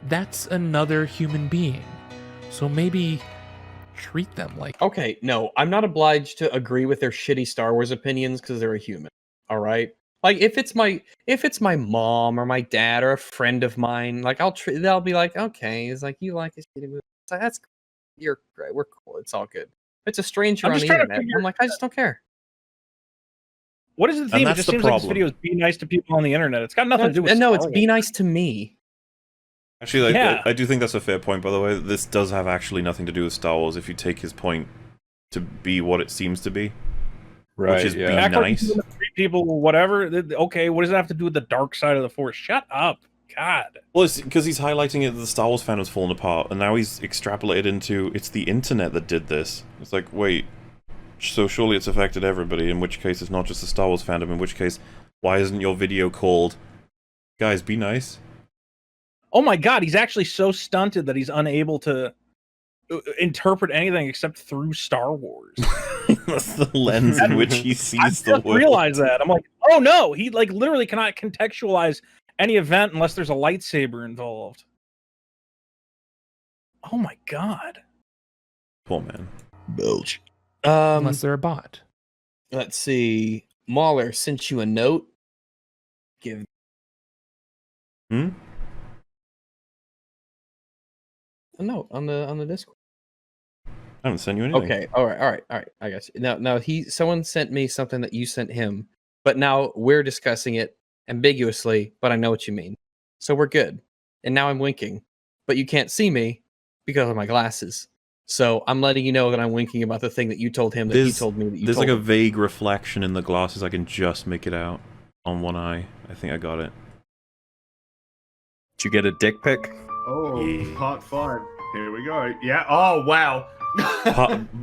that's another human being. So maybe treat them like... Okay, no, I'm not obliged to agree with their shitty Star Wars opinions because they're a human. All right, like if it's my mom or my dad or a friend of mine, like they'll be like, okay, it's like you like a shitty movie. It's like, that's you're great, we're cool, it's all good. If it's a stranger on the internet, I'm like, I just don't care. What is the theme? It just seems like this video is be nice to people on the internet. It's got nothing to do with Star it's Wars. be nice to me. Actually, like, I do think that's a fair point, by the way. This does have actually nothing to do with Star Wars if you take his point to be what it seems to be. Right, which is yeah. be nice. People, whatever. Okay, what does it have to do with the dark side of the Force? Shut up. God. Well, it's because he's highlighting it that the Star Wars fandom's fallen apart, and now he's extrapolated into, it's the internet that did this. It's like, wait, so surely it's affected everybody, in which case it's not just the Star Wars fandom, in which case, why isn't your video called, guys, be nice? Oh my God, he's actually so stunted that he's unable to interpret anything except through Star Wars. That's the lens in which he sees the world. I realize that. I'm like, oh no, he like literally cannot contextualize any event unless there's a lightsaber involved. Oh my God. Poor man. Bilge. Unless they're a bot. Let's see. Mahler sent you a note. Give. Hmm? A note on the Discord. I haven't sent you anything. Okay, all right. I got you. Now someone sent me something that you sent him, but now we're discussing it ambiguously, but I know what you mean. So we're good. And now I'm winking, but you can't see me because of my glasses. So I'm letting you know that I'm winking about the thing that you told him that he told me that you There's told like a him. vague reflection in the glasses. I can just make it out on one eye. I think I got it. Did you get a dick pic? Oh, Yeah. part 5. Here we go. Yeah. Oh, wow.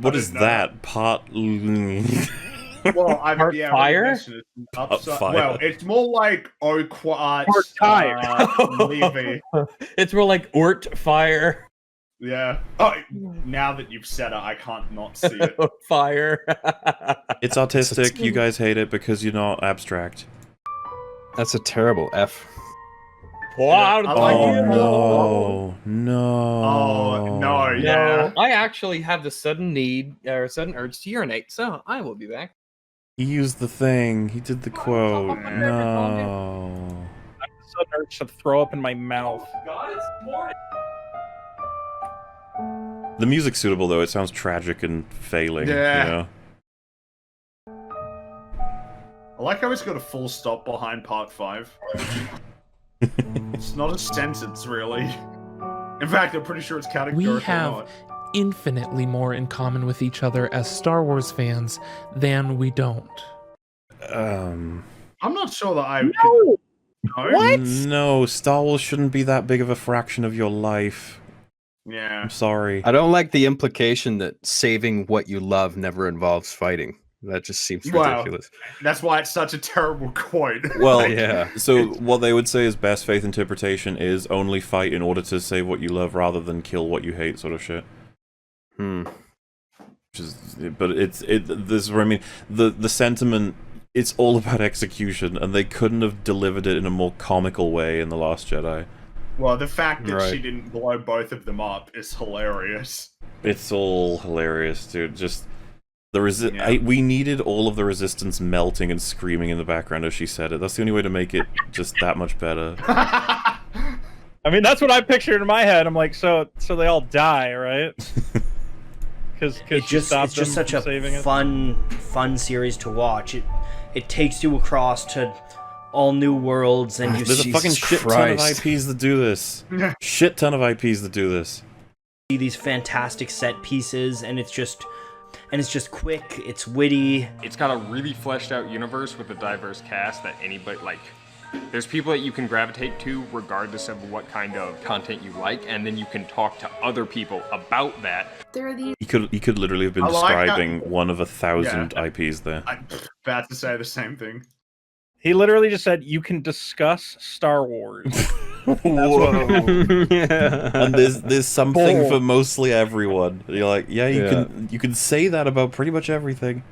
What is that? Pot. Well, Part fire? Fire. Well, it's more like au quart. tire. Levy. It's more like Ort fire. Yeah. Oh, now that you've said it, I can't not see it. Fire. It's autistic. You guys hate it because you're not abstract. That's a terrible F. Wow. I like Oh it. no! No! Oh, no, yeah. I actually have the sudden need or sudden urge to urinate, so I will be back. He used the thing. He did the quote. No. I'm so nervous to throw up in my mouth. The music's suitable though. It sounds tragic and failing. Yeah. You know? I like how it's got a full stop behind part 5. It's not a sentence, really. In fact, I'm pretty sure it's categorical. We have infinitely more in common with each other as Star Wars fans than we don't. I'm not sure that I. No! No. What? No, Star Wars shouldn't be that big of a fraction of your life. Yeah. I'm sorry. I don't like the implication that saving what you love never involves fighting. That just seems ridiculous. That's why it's such a terrible quote. Well, Yeah. So what they would say is best faith interpretation is only fight in order to save what you love rather than kill what you hate, sort of shit. Hmm. Which is, but this is where I mean the sentiment. It's all about execution, and they couldn't have delivered it in a more comical way in The Last Jedi. Well, the fact that Right. she didn't blow both of them up is hilarious. It's all hilarious, dude. Just the Yeah. we needed all of the resistance melting and screaming in the background as she said it. That's the only way to make it just that much better. I mean, that's what I pictured in my head. I'm like, so they all die, right? Because It's just such a fun series to watch. It takes you across to all new worlds and you There's a fucking shit ton of IPs that do this. Shit ton of IPs that do this. see these fantastic set pieces, and it's just quick, it's witty. It's got a really fleshed out universe with a diverse cast that anybody, like, there's people that you can gravitate to regardless of what kind of content you like, and then you can talk to other people about that. There are these. He could literally have been I like describing one of 1,000 IPs there. I'm about to say the same thing. He literally just said, you can discuss Star Wars. Whoa. And there's something for mostly everyone. You're like, yeah, you can say that about pretty much everything.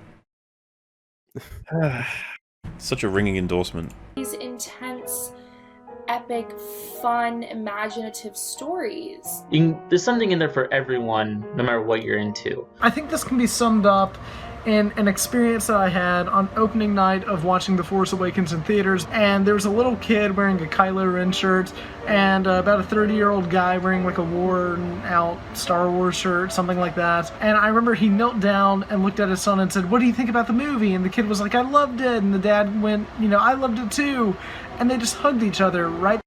Such a ringing endorsement. These intense, epic epic, fun, imaginative stories. There's something in there for everyone, no matter what you're into. I think this can be summed up in an experience that I had on opening night of watching The Force Awakens in theaters, and there was a little kid wearing a Kylo Ren shirt, and about a 30-year-old guy wearing like a worn-out Star Wars shirt, something like that. And I remember he knelt down and looked at his son and said, "What do you think about the movie?" And the kid was like, "I loved it." And the dad went, "I loved it too." And they just hugged each other right.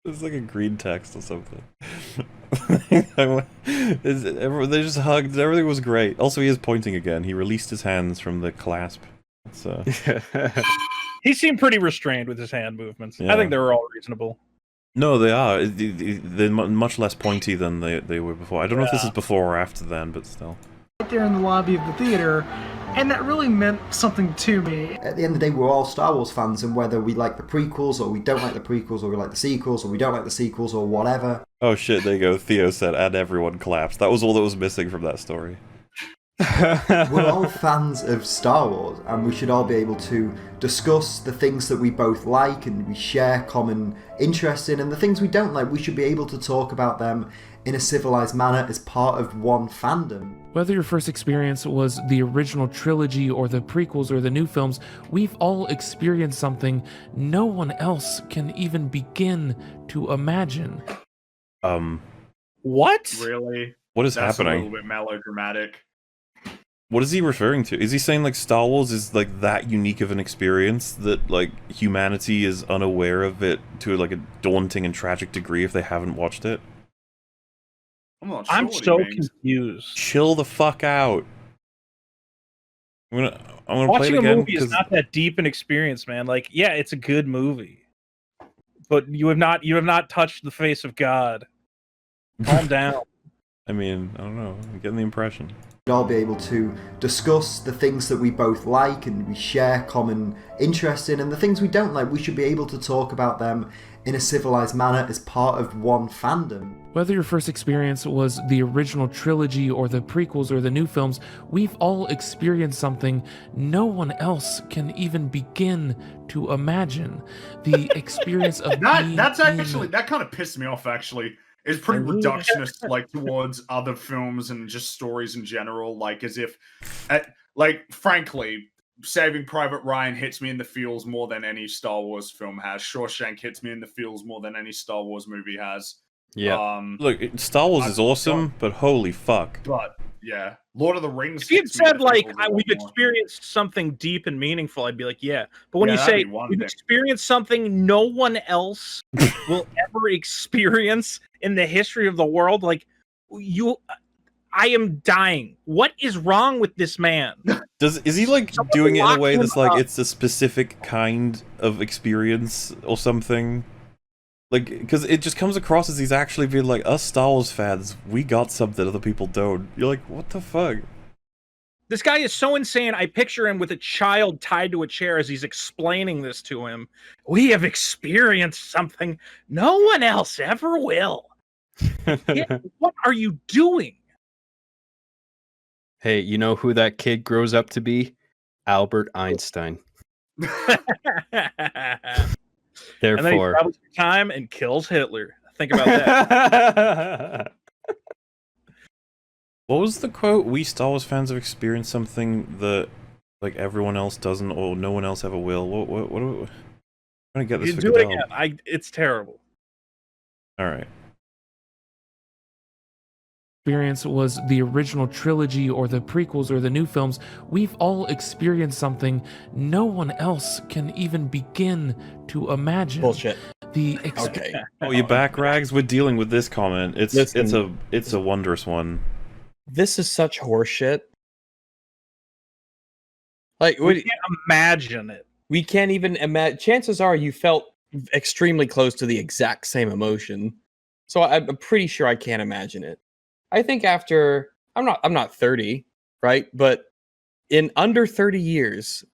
It's like a green text or something. They just hugged. Everything was great. Also, he is pointing again. He released his hands from the clasp. He seemed pretty restrained with his hand movements. Yeah. I think they were all reasonable. No, they are. They're much less pointy than they were before. I don't know if this is before or after then, but still. Right there in the lobby of the theater, and that really meant something to me. At the end of the day, we're all Star Wars fans, and whether we like the prequels or we don't like the prequels, or we like the sequels or we don't like the sequels or whatever. Oh shit, there you go. Theo said, and everyone collapsed. That was all that was missing from that story. We're all fans of Star Wars, and we should all be able to discuss the things that we both like and we share common interests in, and the things we don't like, we should be able to talk about them in a civilized manner as part of one fandom. Whether your first experience was the original trilogy or the prequels or the new films, we've all experienced something no one else can even begin to imagine. What? Really? What is That's happening? a little bit melodramatic. What is he referring to? Is he saying like Star Wars is like that unique of an experience that like humanity is unaware of it to like a daunting and tragic degree if they haven't watched it? I'm so confused. Chill the fuck out. I'm gonna play Watching it a again movie is not that deep an experience, man. Like, yeah, it's a good movie, but you have not touched the face of God. Calm down. I mean, I don't know. I'm getting the impression. We'd all be able to discuss the things that we both like and we share common interests in, and the things we don't like, we should be able to talk about them in a civilized manner as part of one fandom. Whether your first experience was the original trilogy or the prequels or the new films, we've all experienced something no one else can even begin to imagine. The experience of That's actually that kind of pissed me off. Actually, it's pretty reductionist, like towards other films and just stories in general. Like as if, like frankly, Saving Private Ryan hits me in the feels more than any Star Wars film has. Shawshank hits me in the feels more than any Star Wars movie has. Yeah. Look, Star Wars is awesome, but holy fuck. But yeah, Lord of the Rings. If you'd said like we've experienced something deep and meaningful, I'd be like, yeah. But when you say we've experienced something no one else will ever experience in the history of the world, like I am dying. What is wrong with this man? Is he like doing it in a way that's like it's a specific kind of experience or something? Like, because it just comes across as he's actually being like, us Star Wars fans, we got something other people don't. You're like, what the fuck? This guy is so insane. I picture him with a child tied to a chair as he's explaining this to him. We have experienced something no one else ever will. What are you doing? Hey, you know who that kid grows up to be? Albert Einstein. And then he travels through time and kills Hitler. Think about that. What was the quote? We Star Wars fans have experienced something that like everyone else doesn't, or no one else ever will. What I'm trying to get this You figured do it out. again. It's terrible. All right. Experience was the original trilogy or the prequels or the new films, we've all experienced something no one else can even begin to imagine. Bullshit. Okay. Oh, you back, Rags? We're dealing with this comment. It's a wondrous one. This is such horseshit. Like we can't imagine it. We can't even imagine. Chances are you felt extremely close to the exact same emotion. So I'm pretty sure I can't imagine it. I think after I'm not 30, right? But in under 30 years,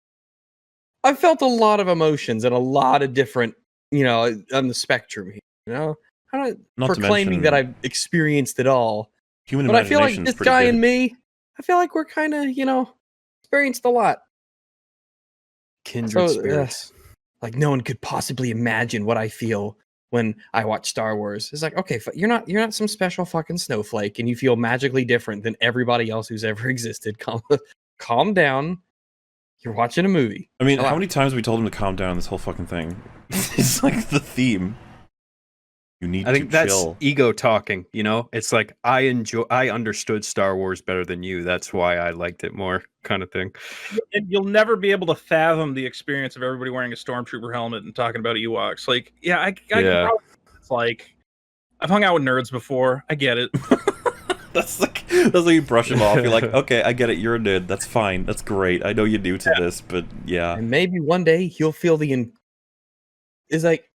I've felt a lot of emotions and a lot of different, on the spectrum here, I'm not proclaiming that I've experienced it all. But I feel like this guy and me, I feel like we're kind of, experienced a lot. Kindred spirits. like no one could possibly imagine what I feel when I watch Star Wars. It's like, okay, you're not some special fucking snowflake, and you feel magically different than everybody else who's ever existed. Calm down. You're watching a movie. I mean, how many times have we told him to calm down this whole fucking thing? It's like the theme. You need I think to that's chill. ego talking, you know? It's like I understood Star Wars better than you. That's why I liked it more, kind of thing. And you'll never be able to fathom the experience of everybody wearing a stormtrooper helmet and talking about Ewoks. Like, I can probably, it's like I've hung out with nerds before. I get it. That's like you brush him off. You're like, okay, I get it. You're a nerd. That's fine. That's great. I know you're new to this, but yeah. And maybe one day he'll feel is like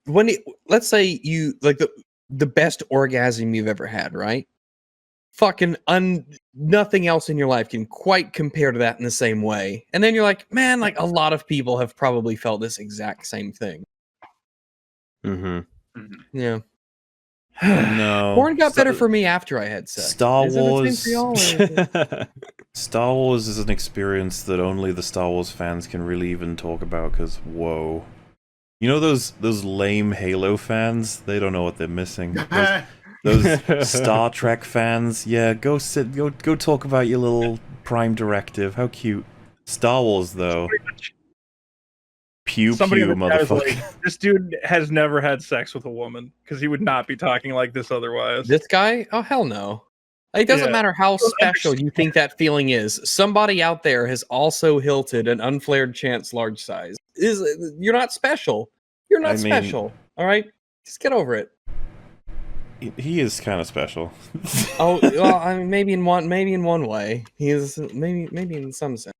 when let's say you like the best orgasm you've ever had, right? Fucking nothing else in your life can quite compare to that in the same way. And then you're like, man, like a lot of people have probably felt this exact same thing. Yeah. No. Porn got better for me after I had sex. Star Is it the Wars. same for y'all, Star Wars is an experience that only the Star Wars fans can really even talk about. Because whoa, you know those lame Halo fans? They don't know what they're missing. Those Star Trek fans, yeah, go talk about your little Prime Directive. How cute. Star Wars though. Pew Somebody pew, in the chat is motherfucker. like, this dude has never had sex with a woman because he would not be talking like this otherwise. This guy? Oh, hell no. It doesn't matter how special you think that feeling is. Somebody out there has also hilted an unflared chance large size. You're not special. You're not special. All right? Just get over it. He is kind of special. Oh, well, I mean, maybe in one way. He is maybe in some sense.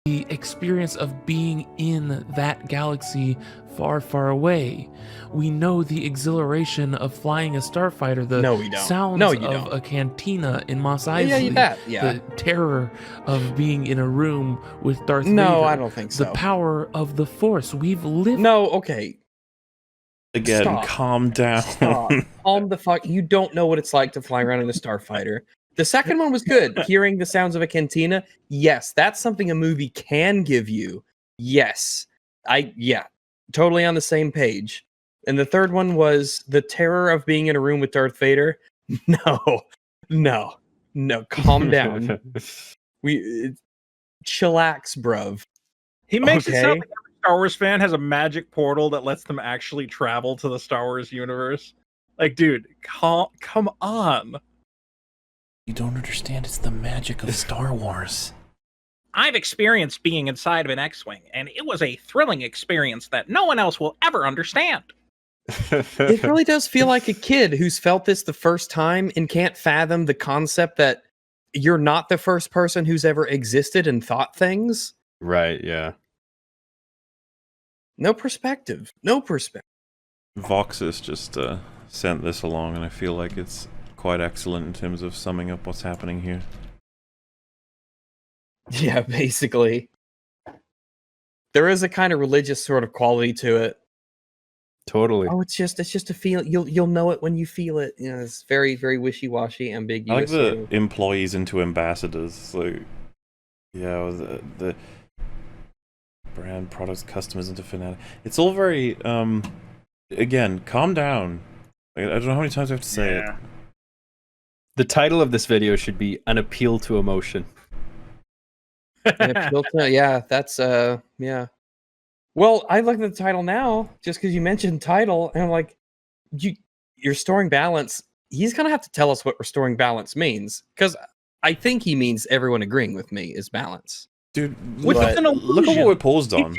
The experience of being in that galaxy far, far away. We know the exhilaration of flying a starfighter, the sounds of a cantina in Mos Eisley, the terror of being in a room with Darth Vader. No, I don't think so. The power of the Force. We've lived... No, okay. Again, Stop. calm down. Stop. Calm the fuck. You don't know what it's like to fly around in a starfighter. The second one was good. Hearing the sounds of a cantina, yes, that's something a movie can give you. Yes. Totally on the same page. And the third one was the terror of being in a room with Darth Vader. No, calm down. Chillax, bruv. He makes it sound like every Star Wars fan has a magic portal that lets them actually travel to the Star Wars universe. Like, dude, come on. You don't understand. It's the magic of Star Wars. I've experienced being inside of an X-Wing, and it was a thrilling experience that no one else will ever understand. It really does feel like a kid who's felt this the first time and can't fathom the concept that you're not the first person who's ever existed and thought things. Right, yeah. No perspective. Voxus just sent this along, and I feel like it's quite excellent in terms of summing up what's happening here. Yeah, basically. There is a kind of religious sort of quality to it. Totally. Oh, it's just a feel. You'll know it when you feel it. You know, it's very, very wishy-washy, ambiguous. I like the employees into ambassadors. Like, yeah, the brand, products, customers into fanatic. It's all very again, calm down. I don't know how many times I have to say it. The title of this video should be An Appeal to Emotion. An appeal to, that's yeah. Well, I look at the title now just because you mentioned title, and I'm like, you're restoring balance. He's gonna have to tell us what restoring balance means, because I think he means everyone agreeing with me is balance. Dude, look at what we're paused on.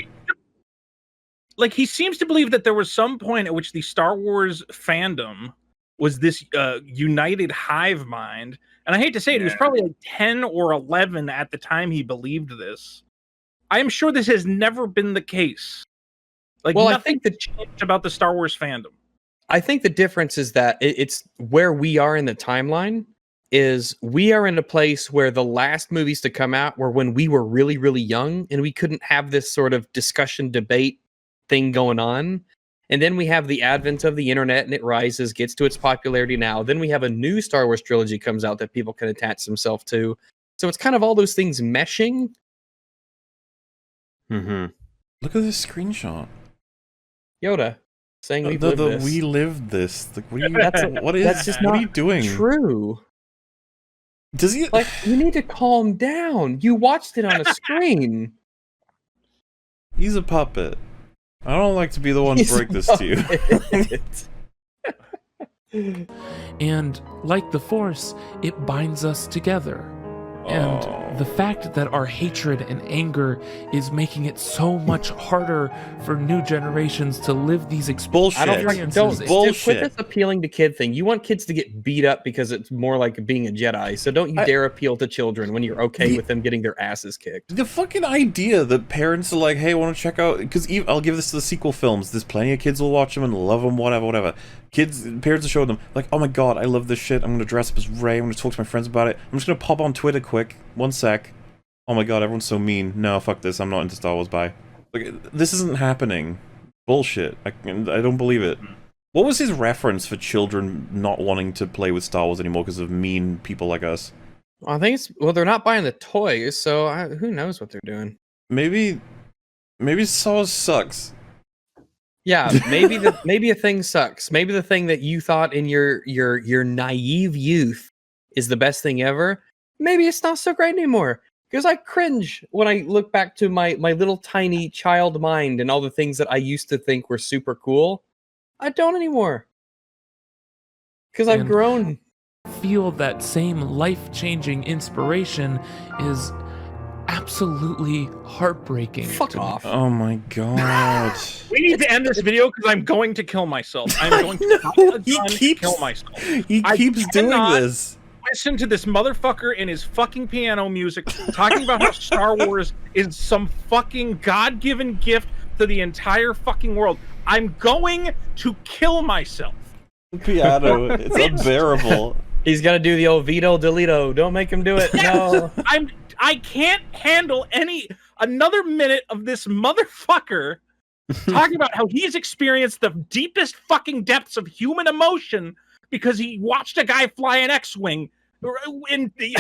Like, he seems to believe that there was some point at which the Star Wars fandom was this united hive mind. And I hate to say it, he was probably like 10 or 11 at the time he believed this. I am sure this has never been the case. Like, well, nothing changed about the Star Wars fandom. I think the difference is that it's where we are in the timeline. Is we are in a place where the last movies to come out were when we were really, really young, and we couldn't have this sort of discussion debate thing going on. And then we have the advent of the internet, and it rises, gets to its popularity now. Then we have a new Star Wars trilogy comes out that people can attach themselves to. So it's kind of all those things meshing. Mm-hmm. Look at this screenshot. Yoda saying we lived this. We lived this. Like, what are you? That's just what not are you doing? true. Does he? Like, you need to calm down. You watched it on a screen. He's a puppet. I don't like to be the one to break this to you. And like the Force, it binds us together. And the fact that our hatred and anger is making it so much harder for new generations to live these experiences. Quit this appealing to kid thing. You want kids to get beat up because it's more like being a Jedi. So don't you dare appeal to children when you're okay with them getting their asses kicked. The fucking idea that parents are like, hey, I want to check out, because I'll give this to the sequel films. There's plenty of kids will watch them and love them, whatever. Parents are showing them, like, oh my god, I love this shit. I'm going to dress up as Rey. I'm going to talk to my friends about it. I'm just going to pop on Twitter quick. 1 sec. Oh my god, everyone's so mean. No, fuck this. I'm not into Star Wars. Bye. Like, this isn't happening. Bullshit. I don't believe it. What was his reference for children not wanting to play with Star Wars anymore because of mean people like us? I think it's, well, they're not buying the toys, so who knows what they're doing. Maybe Star Wars sucks. Yeah, maybe a thing sucks. Maybe the thing that you thought in your naive youth is the best thing ever, maybe it's not so great anymore. Because I cringe when I look back to my little tiny child mind and all the things that I used to think were super cool. I don't anymore. Because I've grown. Feel that same life-changing inspiration is absolutely heartbreaking. Fuck off. Oh my god. We need to end this video because I'm going to kill myself. I'm going to kill myself. He keeps doing this. Listen to this motherfucker in his fucking piano music talking about how Star Wars is some fucking God-given gift to the entire fucking world. I'm going to kill myself. Piano, it's unbearable. He's gonna do the old Vito Delito. Don't make him do it. No. I can't handle another minute of this motherfucker talking about how he's experienced the deepest fucking depths of human emotion because he watched a guy fly an X-Wing and the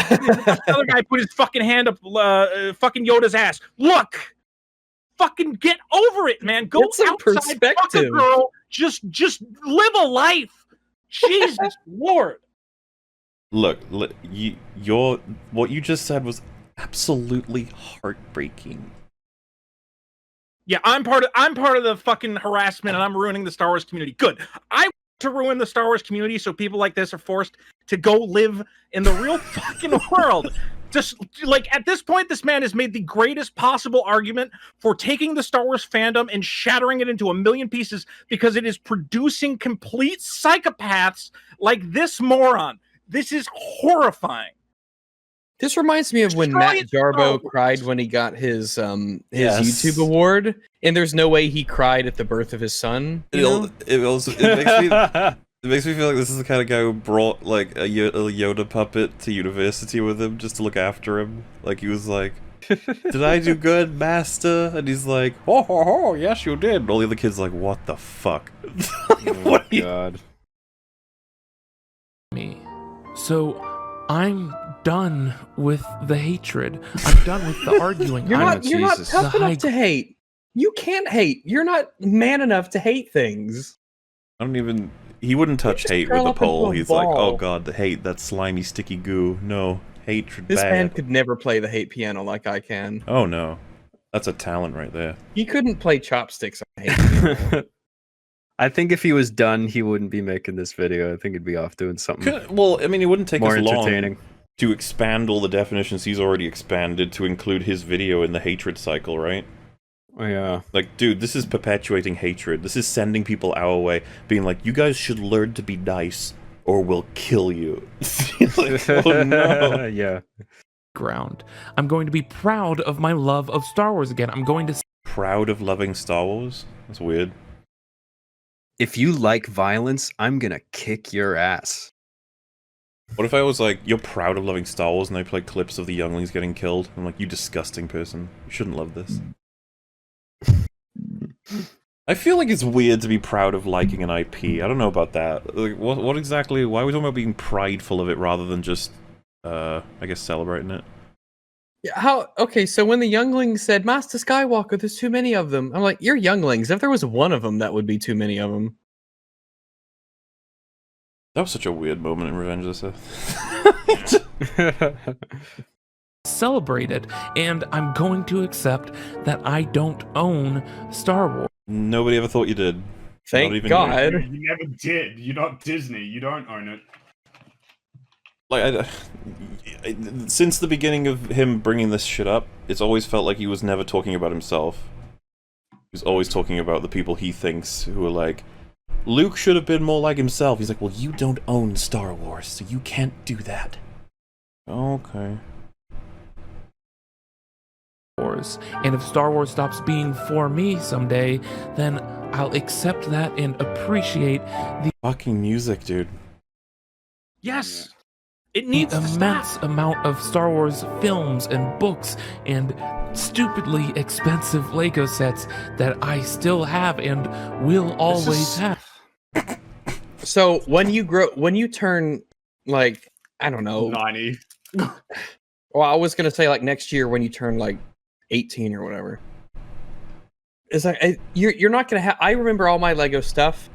other guy put his fucking hand up fucking Yoda's ass. Look! Fucking get over it, man. Go outside, fuck a girl. Just live a life. Jesus Lord. Look, what you just said was absolutely heartbreaking. Yeah, I'm part of the fucking harassment, and I'm ruining the Star Wars community. Good. I want to ruin the Star Wars community so people like this are forced to go live in the real fucking world. Just like at this point, this man has made the greatest possible argument for taking the Star Wars fandom and shattering it into a million pieces because it is producing complete psychopaths like this moron. This is horrifying. This reminds me of when Matt Jarbo cried when he got his YouTube award, and there's no way he cried at the birth of his son. It makes me feel like this is the kind of guy who brought like a Yoda puppet to university with him just to look after him. Like he was like, "Did I do good, master?" And he's like, "Oh, ho, ho, yes, you did." And all the other kids are like, "What the fuck?" Oh god. So I'm done with the hatred. I'm done with the arguing. You're not tough enough to hate. You can't hate. You're not man enough to hate things. He wouldn't touch hate with a pole. He's like, oh god, the hate, that slimy, sticky goo. No, hatred bad. This man could never play the hate piano like I can. Oh no. That's a talent right there. He couldn't play chopsticks on hate piano. I think if he was done, he wouldn't be making this video. I think he'd be off doing something. Well, I mean, it wouldn't take more us entertaining long to expand all the definitions he's already expanded to include his video in the hatred cycle, right? Oh, yeah. Like, dude, this is perpetuating hatred. This is sending people our way, being like, you guys should learn to be nice, or we'll kill you. Like, oh no. Yeah. Ground. I'm going to be proud of my love of Star Wars again. I'm going to... Proud of loving Star Wars? That's weird. If you like violence, I'm gonna kick your ass. What if I was like, you're proud of loving Star Wars, and I play clips of the younglings getting killed? I'm like, you disgusting person. You shouldn't love this. I feel like it's weird to be proud of liking an IP. I don't know about that. Like, what exactly? Why are we talking about being prideful of it rather than just, I guess, celebrating it? Yeah, how? Okay, so when the younglings said, "Master Skywalker, there's too many of them," I'm like, "You're younglings. If there was one of them, that would be too many of them." That was such a weird moment in Revenge of the Sith. Celebrated, and I'm going to accept that I don't own Star Wars. Nobody ever thought you did. Thank God. You never did. You're not Disney. You don't own it. Like, since the beginning of him bringing this shit up, it's always felt like he was never talking about himself. He was always talking about the people he thinks who are like, Luke should have been more like himself. He's like, well, you don't own Star Wars, so you can't do that. Okay. And if Star Wars stops being for me someday, then I'll accept that and appreciate the fucking music, dude. Yes. It needs the immense amount of Star Wars films and books and stupidly expensive Lego sets that I still have and will always have. So when you turn, like, I don't know, 90. Well, I was gonna say like next year when you turn like 18 or whatever. It's like you're not gonna have. I remember all my Lego stuff.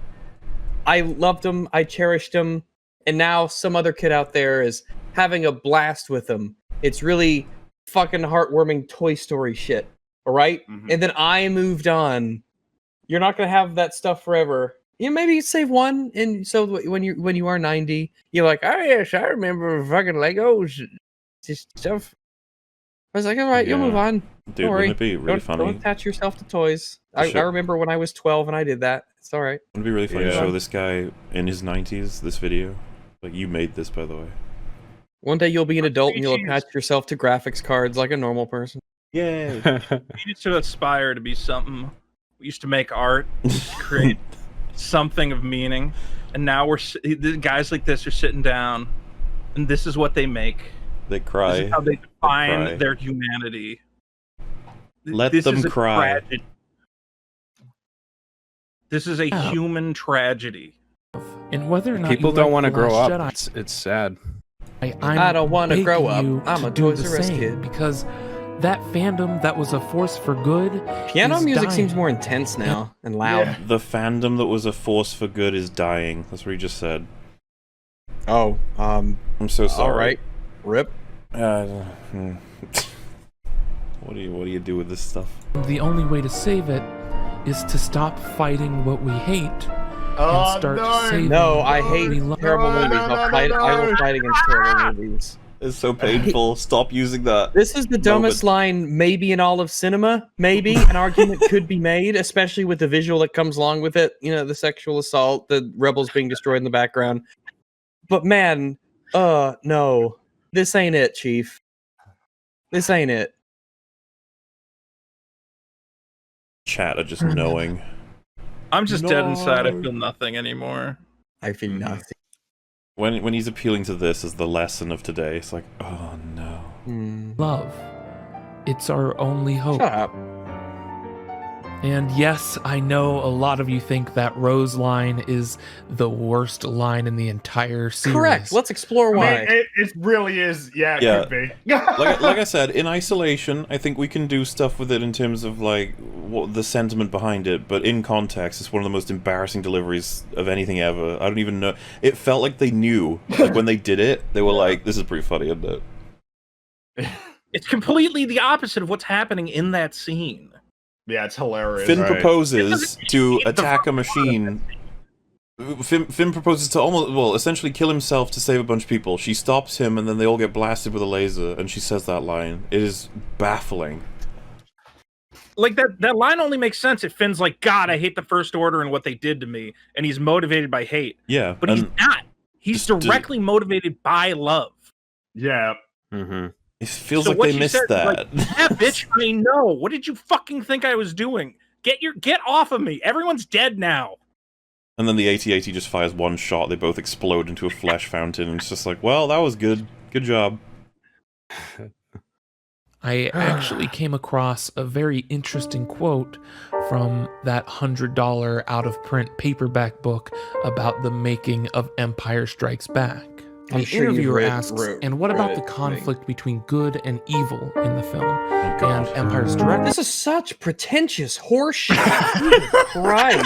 I loved them. I cherished them. And now some other kid out there is having a blast with them. It's really fucking heartwarming Toy Story shit. All right? Mhm. And then I moved on. You're not gonna have that stuff forever. You maybe save one, and so when you are 90, you're like, oh yes, I remember fucking Legos, just stuff. I was like, all right, you'll move on. Dude, Don't worry. wouldn't it be really funny? Don't attach yourself to toys. I Sure. remember when I was 12 and I did that. It's all right. Wouldn't it be really funny to Yeah. show this guy in his 90s this video? Like, you made this, by the way. One day you'll be an adult and you'll attach yourself to graphics cards like a normal person. Yay! We used to aspire to be something. We used to make art, create something of meaning, and now guys like this are sitting down, and this is what they make. They cry. This is how they define cry. their humanity. Let This them is a cry. tragedy. This is a human tragedy. And whether or not People you don't like want to The grow Last up. Jedi, It's sad. I don't want to grow up. you I'm to a do Toys the R Us same, kid. because that fandom that was a force for good. Piano is music dying. seems more intense now and loud. The fandom that was a force for good is dying. That's what he just said. Oh, I'm so sorry. all right. Rip. What do you do with this stuff? The only way to save it is to stop fighting what we hate and start saving No, I what we hate love. terrible movies. I will fight against terrible movies. It's so painful. Stop using that. This is the dumbest line maybe in all of cinema. Maybe an argument could be made, especially with the visual that comes along with it. You know, the sexual assault, the rebels being destroyed in the background. But man, no. This ain't it, Chief. This ain't it. Chat are just knowing. I'm just dead inside. I feel nothing anymore. I feel nothing. When he's appealing to this as the lesson of today, it's like, oh no. Love. It's our only hope. Shut up. And yes, I know a lot of you think that Rose line is the worst line in the entire series. Correct. Let's explore why. It really is. Yeah, it Yeah. could be. like I said, in isolation, I think we can do stuff with it in terms of like what the sentiment behind it. But in context, it's one of the most embarrassing deliveries of anything ever. I don't even know. It felt like they knew. Like when they did it, they were like, "This is pretty funny, isn't it?" It's completely the opposite of what's happening in that scene. Yeah, it's hilarious. Finn right? proposes to attack a machine. Finn proposes to essentially kill himself to save a bunch of people. She stops him, and then they all get blasted with a laser, and she says that line. It is baffling. Like that line only makes sense if Finn's like, God, I hate the First Order and what they did to me, and he's motivated by hate. Yeah, But he's not. He's directly motivated by love. Yeah. Mm-hmm. It feels So like what they she missed said, that. like, yeah, bitch, I know. What did you fucking think I was doing? Get off of me. Everyone's dead now. And then the AT-AT just fires one shot. They both explode into a flesh fountain. And it's just like, well, that was good. Good job. I actually came across a very interesting quote from that $100 out-of-print paperback book about the making of Empire Strikes Back. I'm The sure you've interviewer read- asks, wrote- and what about read the it, conflict between good and evil in the film? God. And Empire's director. This is such pretentious horseshit. Jesus Christ.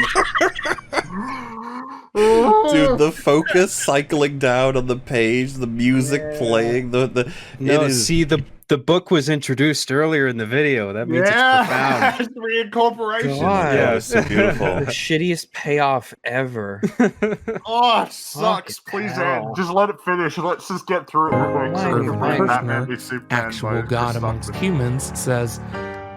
Dude, the focus cycling down on the page, the music playing, the No, it is see, the book was introduced earlier in the video. That means it's profound. It's reincorporation. God. yeah, it's so beautiful. The shittiest payoff ever. Oh, it sucks. Fucking Please, hell. just let it finish. Let's just get through it. Kirchner, actual god amongst humans, says,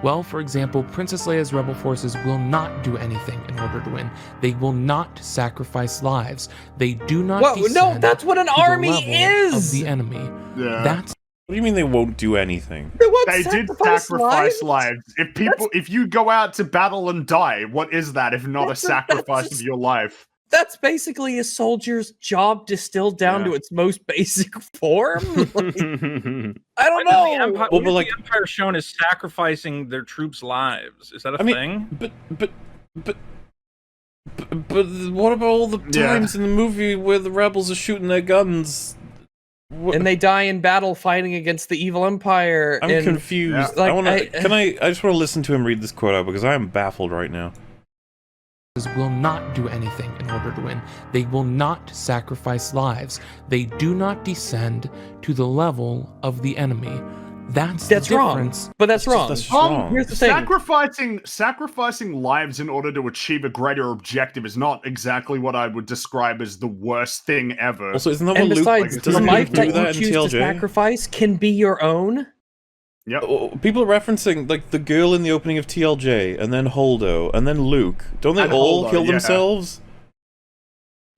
well, for example, Princess Leia's rebel forces will not do anything in order to win. They will not sacrifice lives. They do not Whoa, no, descend that's what an to the army level is! of the enemy. Yeah. That's What do you mean they won't do anything? They did sacrifice lives. If you go out to battle and die, what is that if not a sacrifice of your life? That's basically a soldier's job distilled down to its most basic form. Like, I don't know. The Empire, Well, but like- the Empire shown is sacrificing their troops' lives. Is that a thing? But what about all the times in the movie where the rebels are shooting their guns? And they die in battle fighting against the evil empire. I'm and, confused. Like, I just want to listen to him read this quote out because I am baffled right now. will not do anything in order to win. They will not sacrifice lives. They do not descend to the level of the enemy. That's the wrong. difference. But that's wrong. Here's the thing. Sacrificing lives in order to achieve a greater objective is not exactly what I would describe as the worst thing ever. Also, isn't that And what besides, Luke the doesn't life Luke that do that you in choose to TLJ? sacrifice can be your own. Yep. People are referencing like the girl in the opening of TLJ, and then Holdo, and then Luke. Don't they And all Holdo, kill yeah. themselves?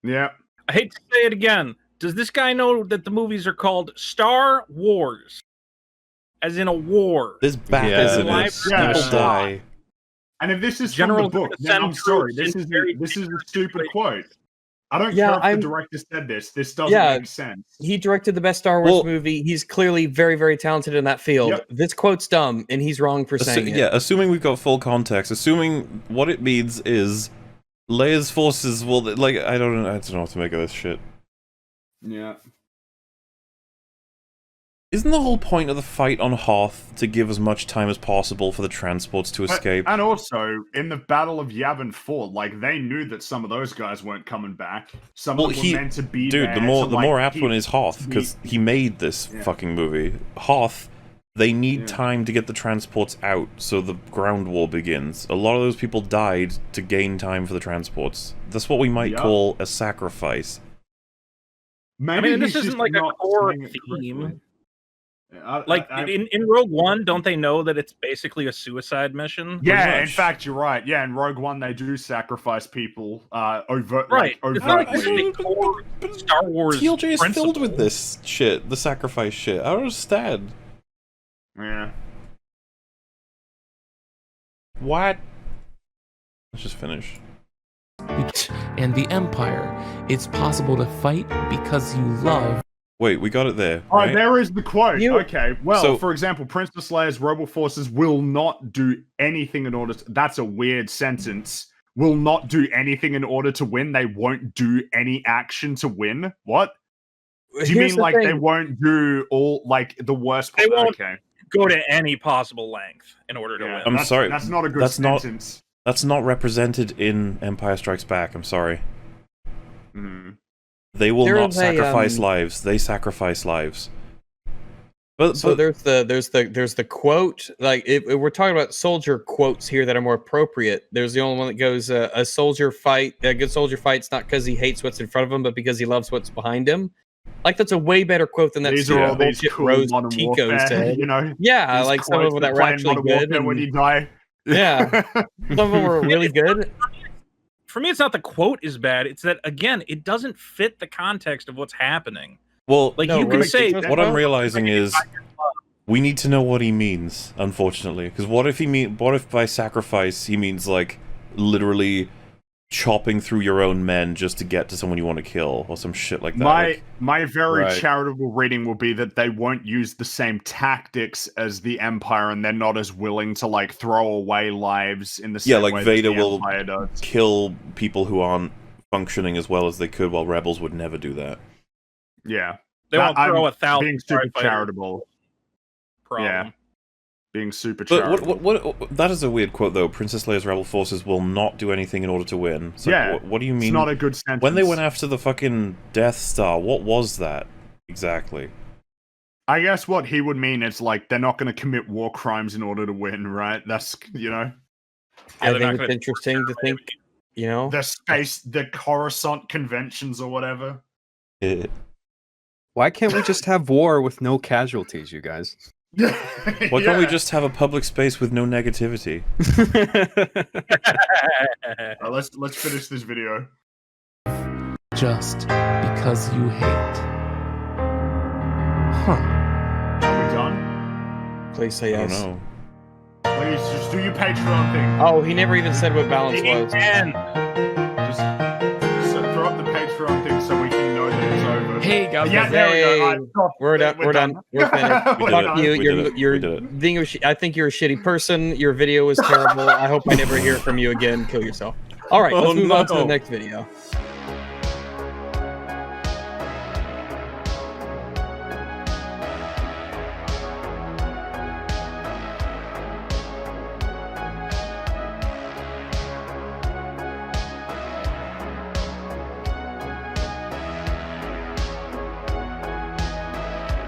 Yeah. I hate to say it again. Does this guy know that the movies are called Star Wars? As in a war. There's battles in it. People die. And if this is General from the book, gonna then send I'm sorry. troops This in is a stupid quote. I don't Yeah, care if the director said this. This doesn't make sense. He directed the best Star Wars movie. He's clearly very, very talented in that field. Yep. This quote's dumb, and he's wrong for saying it. Yeah, assuming we've got full context, assuming what it means is Leia's forces will like I don't know what to make of this shit. Yeah. Isn't the whole point of the fight on Hoth to give as much time as possible for the transports to escape? And also, in the Battle of Yavin Ford, like, they knew that some of those guys weren't coming back. Some of them were meant to be dude, there the more to, like, apt one is Hoth, because he made this fucking movie. Hoth, they need time to get the transports out, so the ground war begins. A lot of those people died to gain time for the transports. That's what we might call a sacrifice. Maybe this isn't like a core theme. Like in Rogue One, don't they know that it's basically a suicide mission? Yeah, in fact, you're right. Yeah, in Rogue One, they do sacrifice people overtly. Right. Like, It's not like overtly. this big core Star Wars TLJ is principle. filled with this shit, the sacrifice shit. I don't understand. Yeah. What? Let's just finish. And the Empire, it's possible to fight because you love. Wait, we got it there. Oh, Right? there is the quote. Okay, well, So- for example, Princess Leia's rebel forces will not do anything in order to... That's a weird sentence. Will not do anything in order to win. They won't do any action to win. What? Do you Here's mean the like thing. they won't do all, like, the worst... They won't Okay. go to any possible length in order to win. I'm sorry. That's not a good that's sentence. That's not represented in Empire Strikes Back. I'm sorry. They will There not is a, sacrifice lives. They sacrifice lives. But there's the quote. Like if we're talking about soldier quotes here that are more appropriate. There's the only one that goes, a good soldier fights not because he hates what's in front of him, but because he loves what's behind him. Like that's a way better quote than that. These are all these bullshit cool Rose Modern Tico Warfare, said. you know? Yeah, These like some of quotes them that were play in actually Modern good. Warfare when you die. Yeah, some of them were really good. For me, it's not the quote is bad. It's that again, it doesn't fit the context of what's happening. well, Like you can say what I'm realizing is we need to know what he means. Unfortunately, because what if by sacrifice he means like literally chopping through your own men just to get to someone you want to kill or some shit like that. My very Right. charitable reading will be that they won't use the same tactics as the Empire, and they're not as willing to like throw away lives in the same Yeah, like way Vader that the will Empire does. kill people who aren't functioning as well as they could, while rebels would never do that. Yeah. They won't throw 1,000 being super firefighters. charitable. Problem. Yeah. Being super But charitable. what that is a weird quote though. Princess Leia's rebel forces will not do anything in order to win. So Yeah, what do you mean? It's not a good sentence. When they went after the fucking Death Star, what was that exactly? I guess what he would mean is like they're not going to commit war crimes in order to win, right? That's I think it's interesting to think, the Coruscant conventions or whatever. Why can't we just have war with no casualties, you guys? Why can't we just have a public space with no negativity? Let's finish this video. Just because you hate. Huh. Are we done? Please say yes. I don't know. Please just do your Patreon thing. Oh, he never even said what balance was. Just throw up the Patreon thing so we can know that it's over. Hey, guys. Yeah, there we go. We're done. We're done. We're finished. We Fuck did you. it. You're We did it. I think you're a shitty person. Your video was terrible. I hope I never hear from you again. Kill yourself. All right, let's move on to the next video.